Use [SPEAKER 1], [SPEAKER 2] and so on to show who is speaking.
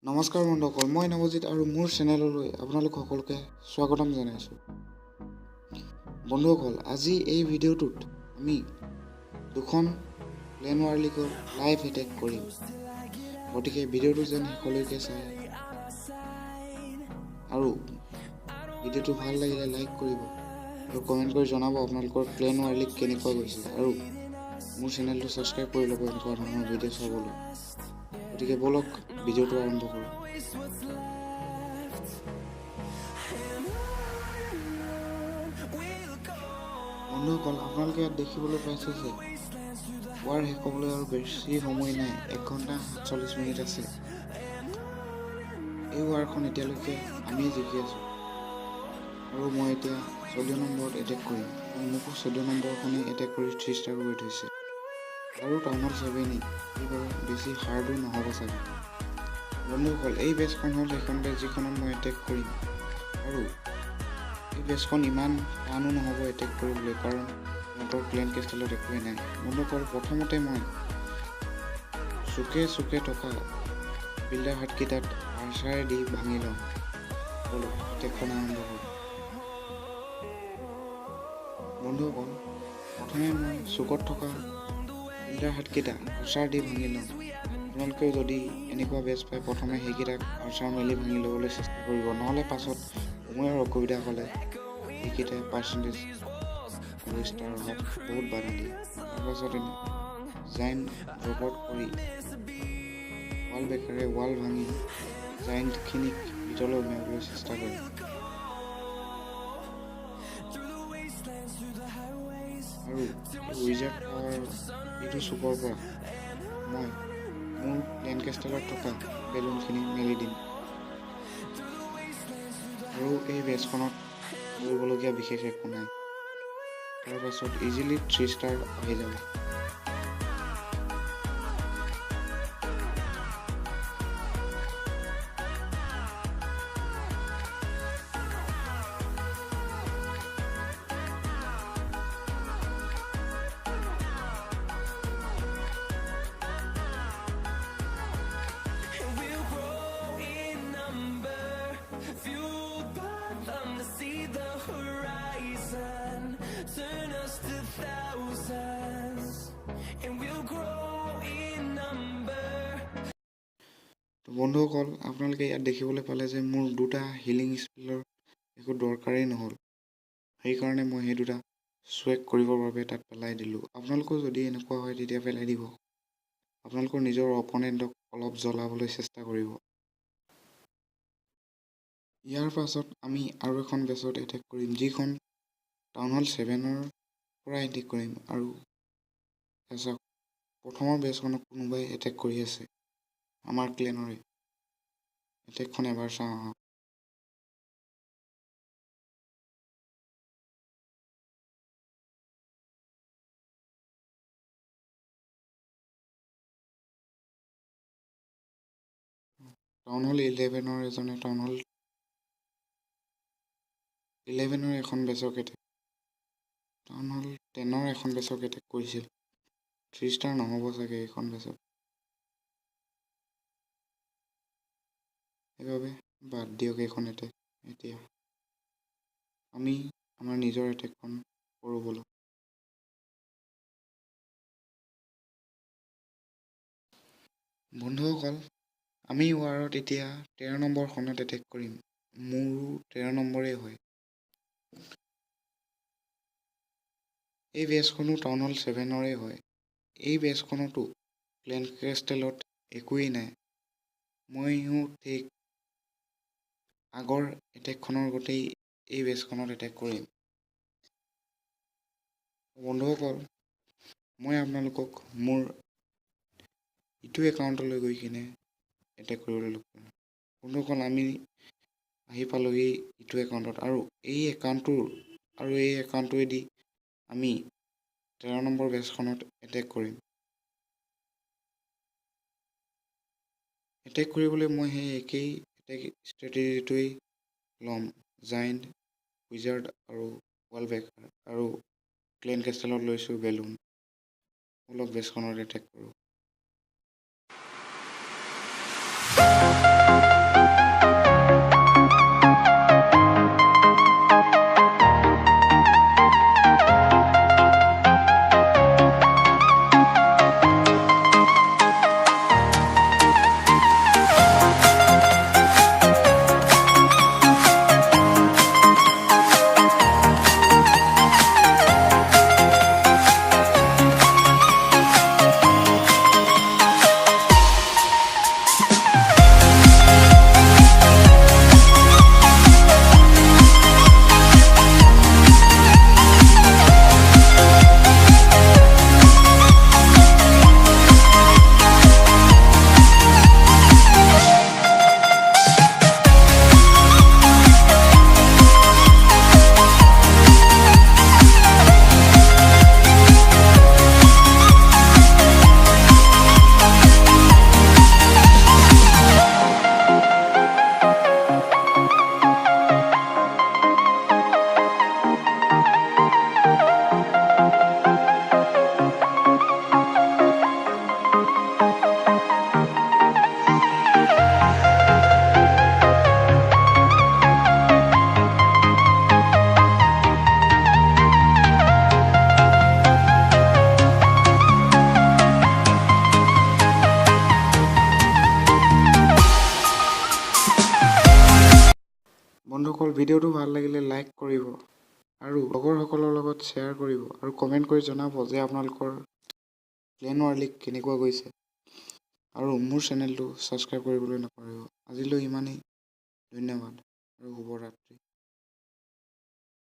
[SPEAKER 1] নমস্কাৰ বন্ধুসকল, মই নৱজিত আৰু মোৰ চেনেললৈ আপোনালোক সকলোকে স্বাগতম জনাইছোঁ। বন্ধুসকল, আজি এই ভিডিঅ'টোত আমি দুখন প্লেন ৱাৰ লিগৰ লাইভ এটেক কৰিম। গতিকে ভিডিঅ'টো যেন শেষলৈকে চাই আৰু ভিডিঅ'টো ভাল লাগিলে লাইক কৰিব আৰু কমেণ্ট কৰি জনাব আপোনালোকৰ প্লেন ৱাৰ লিগ কেনেকুৱা গৈছে, আৰু মোৰ চেনেলটো ছাবস্ক্ৰাইব কৰি ল'ব এনেকুৱা ধৰণৰ ভিডিঅ' চাবলৈ। গতিকে বলক ভিডিঅ'টো আৰম্ভ কৰোঁ। বন্ধুসকল, আপোনালোকে ইয়াত দেখিবলৈ পাইছে যে ৱাৰ শেষ হ'বলৈ আৰু বেছি সময় নাই, 1 ঘণ্টা 47 মিনিট আছে। এই ৱাৰখন এতিয়ালৈকে আমি জিকি আছোঁ আৰু মই এতিয়া 14 নম্বৰত এটেক কৰিম। মোকো 14 নম্বৰখনেই এটেক কৰি 3 ষ্টাৰ কৰি থৈছে আৰু টাউনত 7ই, এইবাৰ বেছি হাৰ্ডো নহ'ব চাগে। বন্ধুসকল, এই বেচখন হ'ল সেইখন বেচ যিখনত মই এটেক কৰিম, আৰু এই বেচখন ইমান টানো নহ'ব এটেক কৰিবলৈ, কাৰণ সিহঁতৰ প্লেন কেষ্টেলত একোৱেই নাই। বন্ধুসকল, প্ৰথমতে মই চুকে থকা বিল্ডাৰ হাটকেইটাত আৰ্চাৰে দি ভাঙি লওঁ। এটেকখন আৰম্ভ কৰোঁ। বন্ধুসকল, প্ৰথমে মই চুকত থকা বিল্ডাৰ হাটকেইটা আৰ্চাৰ দি ভাঙি লওঁ। আপোনালোকেও যদি এনেকুৱা বেচ পায়, প্ৰথমে সেইকেইটাক আৰ্চাৰ মেলি ভাঙি ল'বলৈ চেষ্টা কৰিব, নহ'লে পাছত সময়ৰ অসুবিধা হ'লে সেইকেইটাই পাৰ্চেণ্টেজ আৰু ষ্টাৰৰ হাত বহুত বাধা দিয়ে। তাৰপাছত জাইণ্ট ড্ৰপ কৰি ৱাল বেকাৰে ৱাল ভাঙি জাইণ্টখিনিক ভিতৰলৈ উলিয়াবলৈ চেষ্টা কৰে। আৰু উইজাৰ্ড পাৱাৰ এইটো চুকৰ পৰা মই মোৰ প্লেন কেষ্টেলত থকা বেলুনখিনি মেলি দিম, আৰু এই বেচখনত কৰিবলগীয়া বিশেষ একো নাই। তাৰপাছত ইজিলি 3 ষ্টাৰ আহি যাব। বন্ধুসকল, আপোনালোকে ইয়াত দেখিবলৈ পালে যে মোৰ দুটা হিলিং স্পেলৰ একো দৰকাৰেই নহ'ল, সেইকাৰণে মই সেই দুটা চুৱেক কৰিবৰ বাবে তাত পেলাই দিলোঁ। আপোনালোকেও যদি এনেকুৱা হয় তেতিয়া পেলাই দিব। আপোনালোকৰ নিজৰ অপনেণ্টক অলপ জ্বলাবলৈ চেষ্টা কৰিব। ইয়াৰ পাছত আমি আৰু এখন বেচত এটেক কৰিম, যিখন টাউন হল 7ৰ পৰা এটেক কৰিম। আৰু চাওক, প্ৰথমৰ বেচখনক কোনোবাই এটেক কৰি আছে, আমাৰ ক্লেনৰে। এটেকখন এবাৰ চাওঁ আহক। টাউন হল 11ৰ এজনে টাউন হল 11ৰ এখন বেচক এটেক, টাউন হল 10ৰ এখন বেচক এটেক কৰিছিল। 3 ষ্টাৰ নহ'ব চাগে এইখন বেচক, সেইবাবে বাদ দিয়ক এইখন এটেক। এতিয়া আমি আমাৰ নিজৰ এটেকখন কৰোঁ বলক। বন্ধুসকল, আমি ৱাৰত এতিয়া 13 নম্বৰখনত এটেক কৰিম। মোৰো 13 নম্বৰেই হয়। এই বেচখনো টাউন হল 7ৰে হয়। এই বেচখনতো প্লেন কেষ্টেলত একোৱেই নাই। ময়ো ঠিক আগৰ এটেকখনৰ গোটেই এই বেচখনত এটেক কৰিম। বন্ধুসকল, মই আপোনালোকক মোৰ ইটো একাউণ্টলৈ গৈ কিনে এটেক কৰিবলৈ লগ কৰিম। বন্ধুসকল, আমি আহি পালোহি ইটো একাউণ্টত, আৰু এই একাউণ্টটোৱেদি আমি 13 নম্বৰ বেচখনত এটেক কৰিম। এটেক কৰিবলৈ মই সেই একেই এটেক ষ্ট্ৰেটেজিটোৱেই ল'ম, জাইণ্ট, উইজাৰ্ড আৰু ৱাল বেকাৰ, আৰু প্লেন কেষ্টেলত লৈছোঁ বেলুন। অলপ বেচখনত এটেক কৰোঁ। ভিডিঅ'টো ভাল লাগিলে লাইক কৰিব আৰু লগৰসকলৰ লগত শ্বেয়াৰ কৰিব আৰু কমেণ্ট কৰি জনাব যে আপোনালোকৰ ক্লেন ৱাৰ লীগ কেনেকুৱা গৈছে আৰু মোৰ চেনেলটো ছাবস্ক্ৰাইব কৰিবলৈ নাপাহৰিব। আজিলৈ ইমানেই, ধন্যবাদ আৰু শুভৰাত্ৰি।